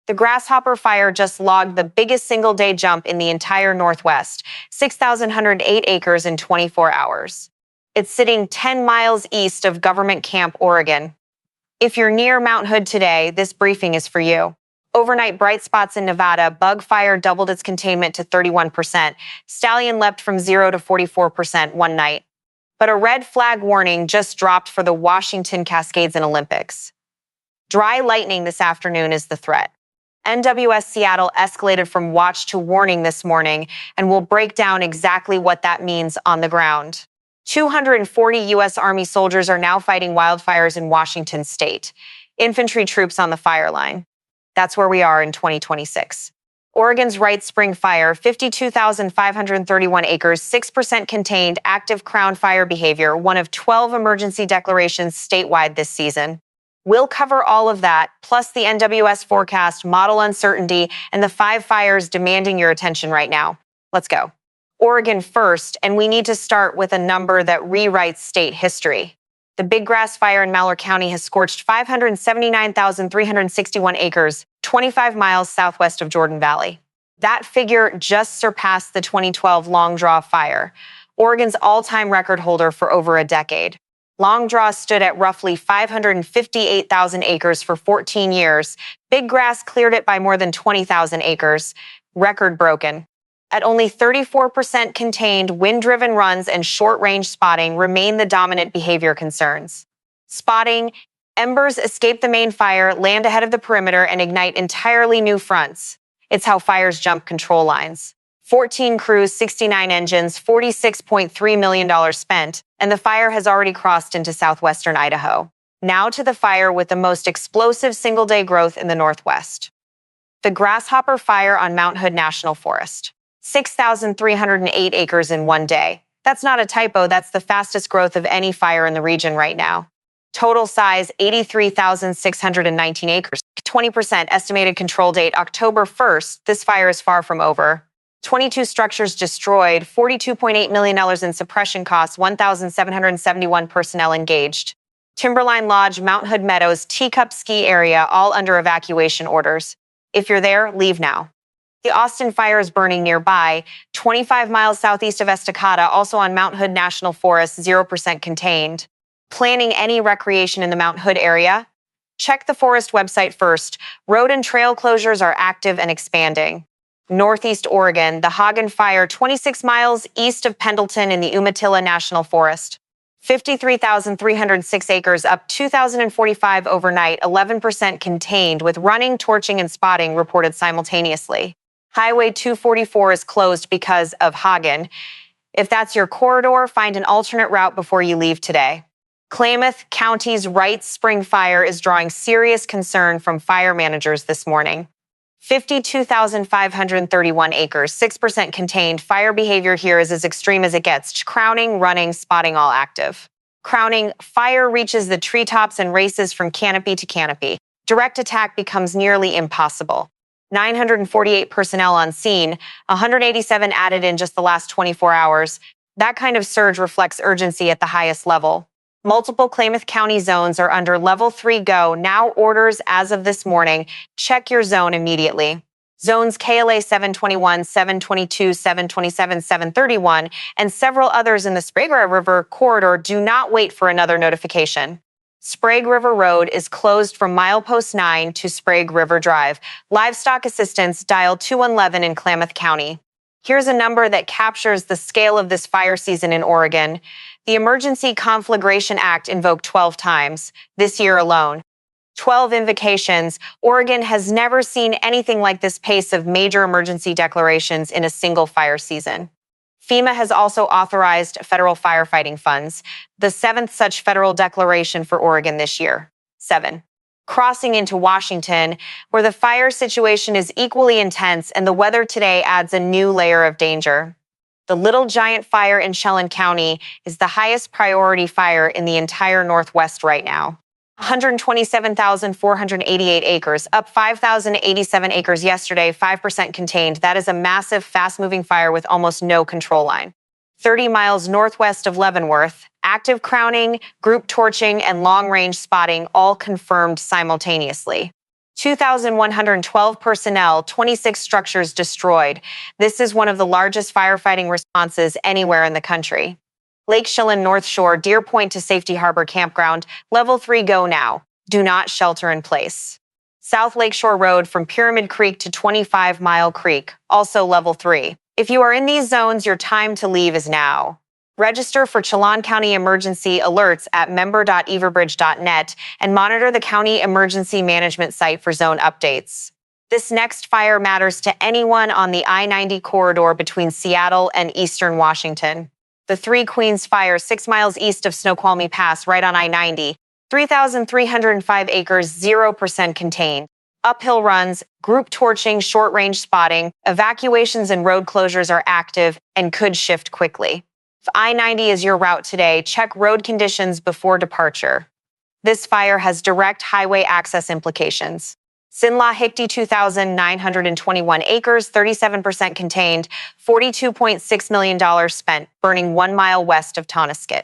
The Grasshopper Fire just logged the biggest single-day jump in the entire Northwest, 6,108 acres in 24 hours. It's sitting 10 miles east of Government Camp, Oregon. If you're near Mount Hood today, this briefing is for you. Overnight bright spots in Nevada, Bug Fire doubled its containment to 31%. Stallion leapt from 0 to 44% one night. But a red flag warning just dropped for the Washington Cascades and Olympics. Dry lightning this afternoon is the threat. NWS Seattle escalated from watch to warning this morning, and we'll break down exactly what that means on the ground. 240 U.S. Army soldiers are now fighting wildfires in Washington state. Infantry troops on the fire line. That's where we are in 2026. Oregon's Wrights Spring fire, 52,531 acres, 6% contained, active crown fire behavior, one of 12 emergency declarations statewide this season. We'll cover all of that, plus the NWS forecast, model uncertainty, and the 5 fires demanding your attention right now. Let's go. Oregon first, and we need to start with a number that rewrites state history. The Big Grass Fire in Malheur County has scorched 579,361 acres, 25 miles southwest of Jordan Valley. That figure just surpassed the 2012 Long Draw Fire, Oregon's all-time record holder for over a decade. Long Draw stood at roughly 558,000 acres for 14 years. Big Grass cleared it by more than 20,000 acres. Record broken. At only 34% contained, wind-driven runs and short-range spotting remain the dominant behavior concerns. Spotting, embers escape the main fire, land ahead of the perimeter, and ignite entirely new fronts. It's how fires jump control lines. 14 crews, 69 engines, $46.3 million spent, and the fire has already crossed into southwestern Idaho. Now to the fire with the most explosive single-day growth in the Northwest. The Grasshopper Fire on Mount Hood National Forest. 6,308 acres in one day. That's not a typo, that's the fastest growth of any fire in the region right now. Total size, 83,619 acres. 20% estimated control date, October 1st. This fire is far from over. 22 structures destroyed, $42.8 million in suppression costs, 1,771 personnel engaged. Timberline Lodge, Mount Hood Meadows, Teacup Ski Area, all under evacuation orders. If you're there, leave now. The Austin Fire is burning nearby, 25 miles southeast of Estacada, also on Mount Hood National Forest, 0% contained. Planning any recreation in the Mount Hood area? Check the forest website first. Road and trail closures are active and expanding. Northeast Oregon, the Hagen Fire, 26 miles east of Pendleton in the Umatilla National Forest. 53,306 acres, up 2,045 overnight, 11% contained, with running, torching, and spotting reported simultaneously. Highway 244 is closed because of Hagen. If that's your corridor, find an alternate route before you leave today. Klamath County's Wrights Spring Fire is drawing serious concern from fire managers this morning. 52,531 acres, 6% contained. Fire behavior here is as extreme as it gets. Crowning, running, spotting all active. Crowning, fire reaches the treetops and races from canopy to canopy. Direct attack becomes nearly impossible. 948 personnel on scene, 187 added in just the last 24 hours. That kind of surge reflects urgency at the highest level. Multiple Klamath County zones are under Level 3 Go, now orders as of this morning. Check your zone immediately. Zones KLA 721, 722, 727, 731, and several others in the Sprague River corridor do not wait for another notification. Sprague River Road is closed from Milepost 9 to Sprague River Drive. Livestock assistance, dial 211 in Klamath County. Here's a number that captures the scale of this fire season in Oregon. The Emergency Conflagration Act invoked 12 times this year alone. 12 invocations. Oregon has never seen anything like this pace of major emergency declarations in a single fire season. FEMA has also authorized federal firefighting funds, the 7th such federal declaration for Oregon this year. 7. Crossing into Washington, where the fire situation is equally intense and the weather today adds a new layer of danger. The Little Giant Fire in Chelan County is the highest priority fire in the entire Northwest right now. 127,488 acres, up 5,087 acres yesterday, 5% contained. That is a massive, fast-moving fire with almost no control line. 30 miles northwest of Leavenworth, active crowning, group torching, and long-range spotting all confirmed simultaneously. 2,112 personnel, 26 structures destroyed. This is one of the largest firefighting responses anywhere in the country. Lake Chelan North Shore, Deer Point to Safety Harbor Campground, Level 3 go now. Do not shelter in place. South Lakeshore Road from Pyramid Creek to 25 Mile Creek, also Level 3. If you are in these zones, your time to leave is now. Register for Chelan County emergency alerts at member.everbridge.net and monitor the county emergency management site for zone updates. This next fire matters to anyone on the I-90 corridor between Seattle and Eastern Washington. The Three Queens Fire, 6 miles east of Snoqualmie Pass, right on I-90. 3,305 acres, 0% contained. Uphill runs, group torching, short-range spotting, evacuations and road closures are active and could shift quickly. If I-90 is your route today, check road conditions before departure. This fire has direct highway access implications. Sinla Hickty, 2,921 acres, 37% contained, $42.6 million spent, burning 1 mile west of Tonasket.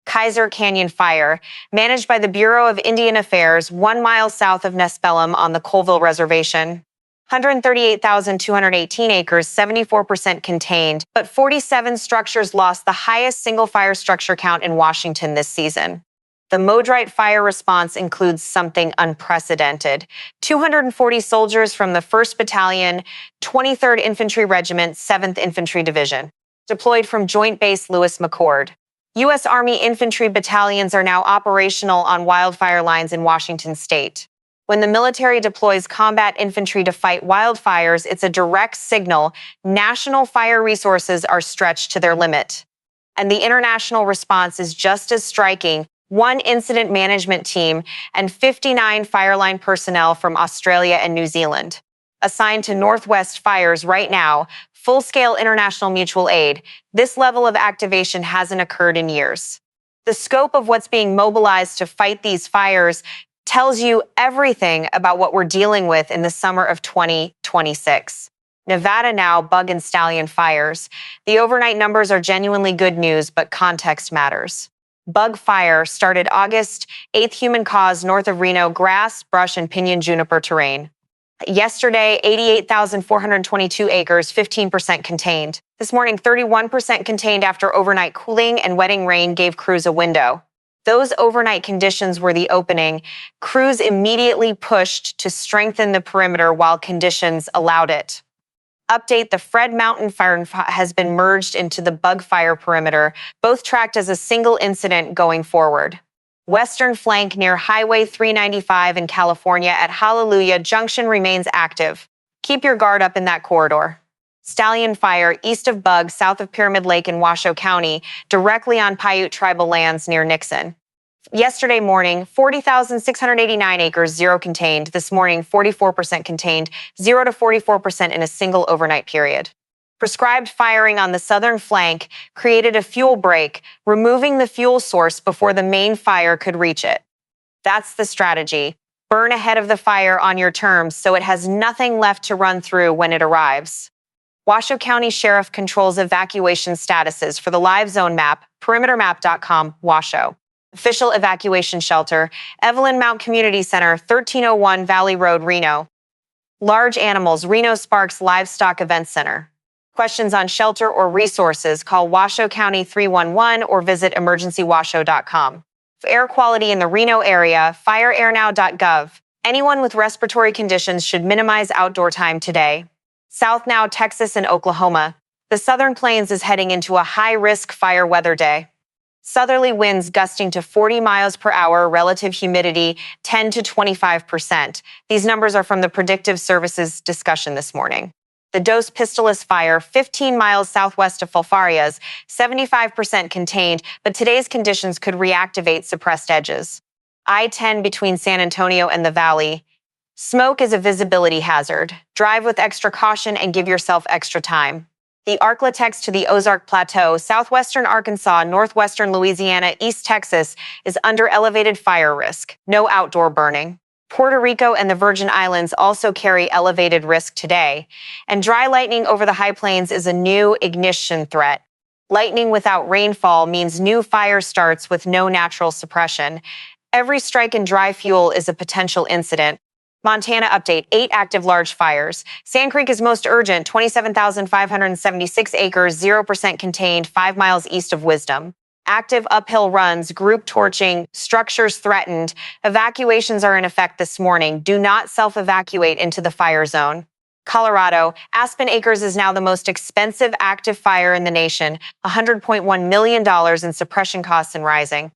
Kaiser Canyon Fire, managed by the Bureau of Indian Affairs, 1 mile south of Nespelem on the Colville Reservation. 138,218 acres, 74% contained, but 47 structures lost the highest single fire structure count in Washington this season. The Wrights fire response includes something unprecedented. 240 soldiers from the 1st Battalion, 23rd Infantry Regiment, 7th Infantry Division, deployed from Joint Base Lewis McChord. U.S. Army infantry battalions are now operational on wildfire lines in Washington state. When the military deploys combat infantry to fight wildfires, it's a direct signal national fire resources are stretched to their limit. And the international response is just as striking. 1 incident management team and 59 fireline personnel from Australia and New Zealand, assigned to Northwest fires right now, full-scale international mutual aid. This level of activation hasn't occurred in years. The scope of what's being mobilized to fight these fires tells you everything about what we're dealing with in the summer of 2026. Nevada now, Bug and Stallion fires. The overnight numbers are genuinely good news, but context matters. Bug Fire started August 8th, human cause north of Reno, grass, brush, and pinyon juniper terrain. Yesterday, 88,422 acres, 15% contained. This morning, 31% contained after overnight cooling and wetting rain gave crews a window. Those overnight conditions were the opening. Crews immediately pushed to strengthen the perimeter while conditions allowed it. Update: the Fred Mountain Fire has been merged into the Bug Fire perimeter, both tracked as a single incident going forward. Western flank near Highway 395 in California at Hallelujah Junction remains active. Keep your guard up in that corridor. Stallion Fire east of Bug, south of Pyramid Lake in Washoe County, directly on Paiute tribal lands near Nixon. Yesterday morning, 40,689 acres, 0 contained. This morning, 44% contained, 0 to 44% in a single overnight period. Prescribed firing on the southern flank created a fuel break, removing the fuel source before the main fire could reach it. That's the strategy. Burn ahead of the fire on your terms so it has nothing left to run through when it arrives. Washoe County Sheriff controls evacuation statuses for the live zone map, perimetermap.com, Washoe. Official evacuation shelter, Evelyn Mount Community Center, 1301 Valley Road, Reno. Large animals, Reno Sparks Livestock Event Center. Questions on shelter or resources, call Washoe County 311 or visit emergencywashoe.com. For air quality in the Reno area, fireairnow.gov. Anyone with respiratory conditions should minimize outdoor time today. South now, Texas and Oklahoma. The Southern Plains is heading into a high-risk fire weather day. Southerly winds gusting to 40 miles per hour, relative humidity 10 to 25%. These numbers are from the Predictive Services discussion this morning. The Dos Pistolas Fire, 15 miles southwest of Fulfarias, 75% contained, but today's conditions could reactivate suppressed edges. I-10 between San Antonio and the Valley. Smoke is a visibility hazard. Drive with extra caution and give yourself extra time. The Arklatex to the Ozark Plateau, southwestern Arkansas, northwestern Louisiana, East Texas is under elevated fire risk. No outdoor burning. Puerto Rico and the Virgin Islands also carry elevated risk today. And dry lightning over the high plains is a new ignition threat. Lightning without rainfall means new fire starts with no natural suppression. Every strike in dry fuel is a potential incident. Montana update, 8 active large fires. Sand Creek is most urgent, 27,576 acres, 0% contained, 5 miles east of Wisdom. Active uphill runs, group torching, structures threatened. Evacuations are in effect this morning. Do not self-evacuate into the fire zone. Colorado, Aspen Acres is now the most expensive active fire in the nation, $100.1 million in suppression costs and rising.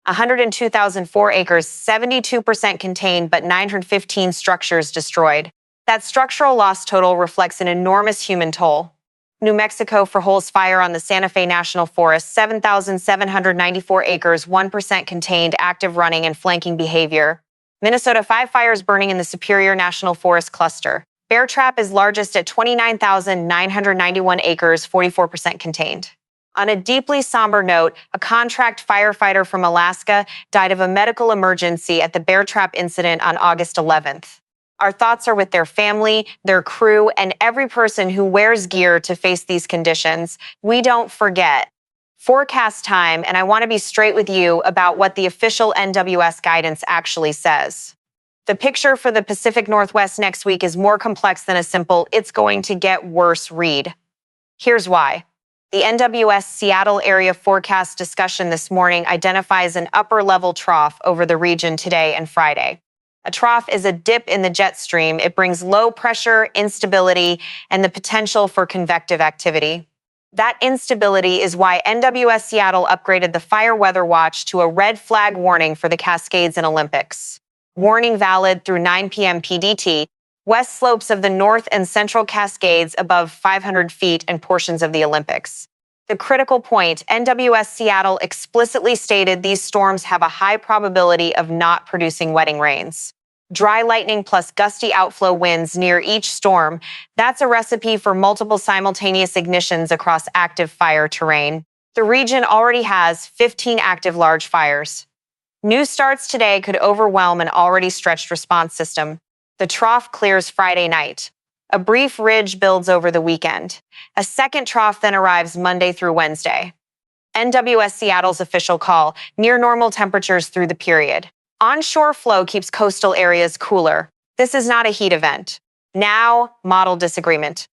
102,004 acres, 72% contained, but 915 structures destroyed. That structural loss total reflects an enormous human toll. New Mexico for Holes Fire on the Santa Fe National Forest, 7,794 acres, 1% contained, active running and flanking behavior. Minnesota, 5 fires burning in the Superior National Forest cluster. Bear Trap is largest at 29,991 acres, 44% contained. On a deeply somber note, a contract firefighter from Alaska died of a medical emergency at the Bear Trap incident on August 11th. Our thoughts are with their family, their crew, and every person who wears gear to face these conditions. We don't forget. Forecast time, and I want to be straight with you about what the official NWS guidance actually says. The picture for the Pacific Northwest next week is more complex than a simple "it's going to get worse" read. Here's why. The NWS Seattle area forecast discussion this morning identifies an upper-level trough over the region today and Friday. A trough is a dip in the jet stream. It brings low pressure, instability, and the potential for convective activity. That instability is why NWS Seattle upgraded the fire weather watch to a red flag warning for the Cascades and Olympics. Warning valid through 9 p.m. PDT, west slopes of the North and Central Cascades above 500 feet and portions of the Olympics. The critical point, NWS Seattle explicitly stated these storms have a high probability of not producing wetting rains. Dry lightning plus gusty outflow winds near each storm, that's a recipe for multiple simultaneous ignitions across active fire terrain. The region already has 15 active large fires. New starts today could overwhelm an already stretched response system. The trough clears Friday night. A brief ridge builds over the weekend. A second trough then arrives Monday through Wednesday. NWS Seattle's official call, near normal temperatures through the period. Onshore flow keeps coastal areas cooler. This is not a heat event. Now, model disagreement.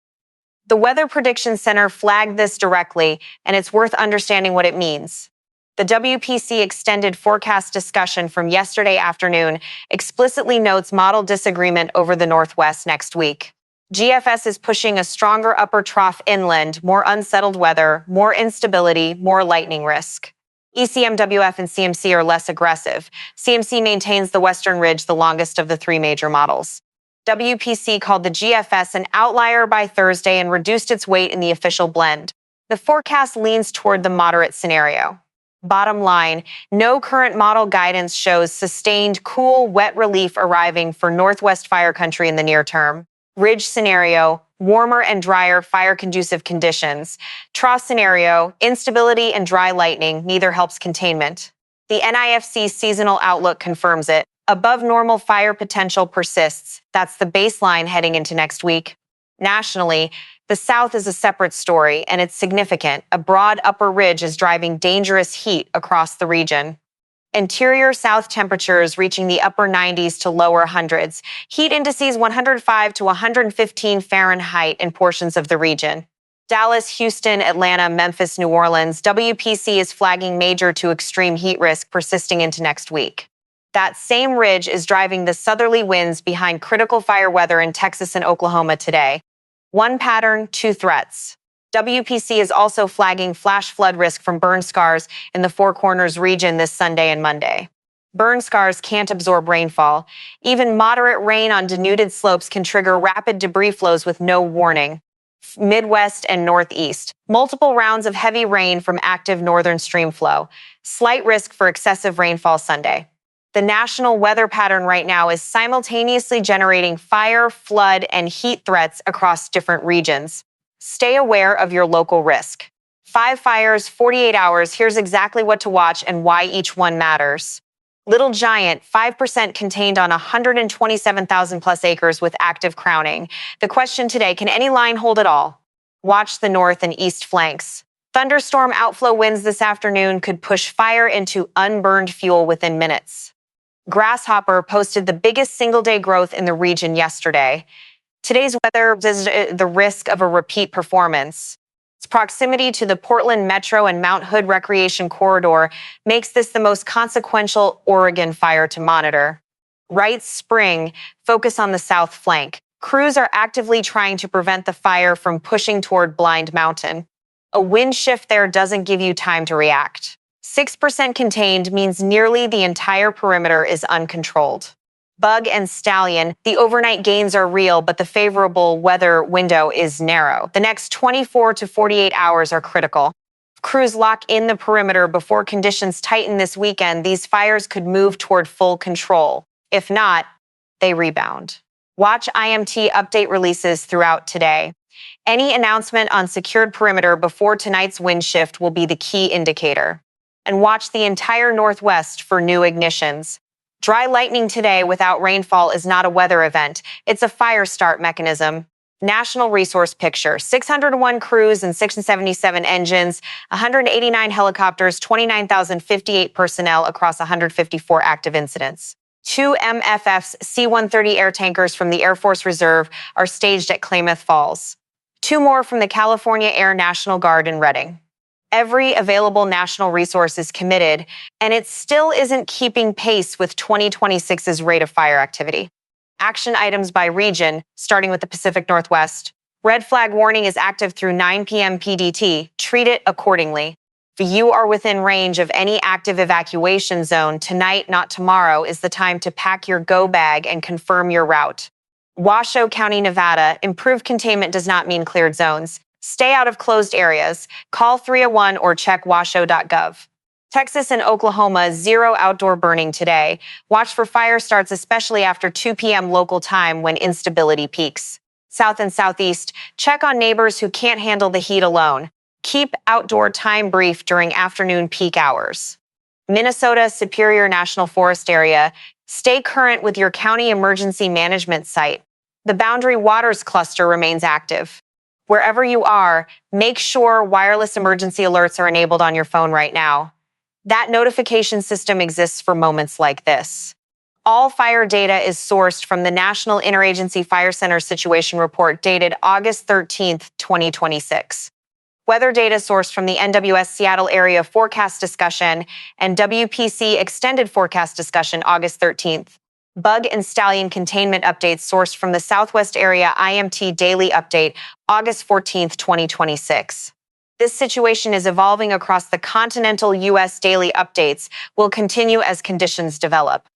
The Weather Prediction Center flagged this directly, and it's worth understanding what it means. The WPC extended forecast discussion from yesterday afternoon explicitly notes model disagreement over the Northwest next week. GFS is pushing a stronger upper trough inland, more unsettled weather, more instability, more lightning risk. ECMWF and CMC are less aggressive. CMC maintains the western ridge, the longest of the 3 major models. WPC called the GFS an outlier by Thursday and reduced its weight in the official blend. The forecast leans toward the moderate scenario. Bottom line, no current model guidance shows sustained, cool, wet relief arriving for Northwest fire country in the near term. Ridge scenario, warmer and drier fire-conducive conditions. Trough scenario, instability and dry lightning, neither helps containment. The NIFC seasonal outlook confirms it. Above normal fire potential persists. That's the baseline heading into next week. Nationally, the South is a separate story, and it's significant. A broad upper ridge is driving dangerous heat across the region. Interior South temperatures reaching the upper 90s to lower hundreds. Heat indices 105 to 115 Fahrenheit in portions of the region. Dallas, Houston, Atlanta, Memphis, New Orleans, WPC is flagging major to extreme heat risk persisting into next week. That same ridge is driving the southerly winds behind critical fire weather in Texas and Oklahoma today. One pattern, 2 threats. WPC is also flagging flash flood risk from burn scars in the Four Corners region this Sunday and Monday. Burn scars can't absorb rainfall. Even moderate rain on denuded slopes can trigger rapid debris flows with no warning. Midwest and Northeast. Multiple rounds of heavy rain from active northern stream flow. Slight risk for excessive rainfall Sunday. The national weather pattern right now is simultaneously generating fire, flood, and heat threats across different regions. Stay aware of your local risk. 5 fires, 48 hours. Here's exactly what to watch and why each one matters. Little Giant, 5% contained on 127,000 plus acres with active crowning. The question today, can any line hold it all? Watch the north and east flanks. Thunderstorm outflow winds this afternoon could push fire into unburned fuel within minutes. Grasshopper posted the biggest single-day growth in the region yesterday. Today's weather is the risk of a repeat performance. Its proximity to the Portland Metro and Mount Hood Recreation Corridor makes this the most consequential Oregon fire to monitor. Wrights Spring focus on the south flank. Crews are actively trying to prevent the fire from pushing toward Blind Mountain. A wind shift there doesn't give you time to react. 6% contained means nearly the entire perimeter is uncontrolled. Bug and Stallion, the overnight gains are real, but the favorable weather window is narrow. The next 24 to 48 hours are critical. If crews lock in the perimeter before conditions tighten this weekend, these fires could move toward full control. If not, they rebound. Watch IMT update releases throughout today. Any announcement on secured perimeter before tonight's wind shift will be the key indicator. And watch the entire Northwest for new ignitions. Dry lightning today without rainfall is not a weather event. It's a fire start mechanism. National resource picture: 601 crews and 677 engines, 189 helicopters, 29,058 personnel across 154 active incidents. 2 MFF's C-130 air tankers from the Air Force Reserve are staged at Klamath Falls. 2 more from the California Air National Guard in Redding. Every available national resource is committed, and it still isn't keeping pace with 2026's rate of fire activity. Action items by region, starting with the Pacific Northwest. Red flag warning is active through 9 p.m. PDT. Treat it accordingly. If you are within range of any active evacuation zone, tonight, not tomorrow, is the time to pack your go bag and confirm your route. Washoe County, Nevada. Improved containment does not mean cleared zones. Stay out of closed areas. Call 301 or check washoe.gov. Texas and Oklahoma, 0 outdoor burning today. Watch for fire starts, especially after 2 p.m. local time when instability peaks. South and Southeast, check on neighbors who can't handle the heat alone. Keep outdoor time brief during afternoon peak hours. Minnesota, Superior National Forest area. Stay current with your county emergency management site. The Boundary Waters Cluster remains active. Wherever you are, make sure wireless emergency alerts are enabled on your phone right now. That notification system exists for moments like this. All fire data is sourced from the National Interagency Fire Center Situation Report dated August 13, 2026. Weather data sourced from the NWS Seattle Area Forecast Discussion and WPC Extended Forecast Discussion August 13th. Bug and Stallion containment updates sourced from the Southwest Area IMT Daily Update, August 14th, 2026. This situation is evolving across the continental U.S. Daily Updates, will continue as conditions develop.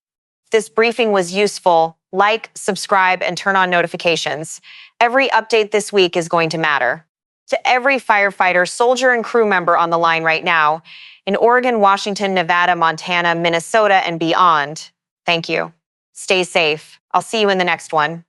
If this briefing was useful, like, subscribe, and turn on notifications. Every update this week is going to matter. To every firefighter, soldier, and crew member on the line right now, in Oregon, Washington, Nevada, Montana, Minnesota, and beyond, thank you. Stay safe. I'll see you in the next one.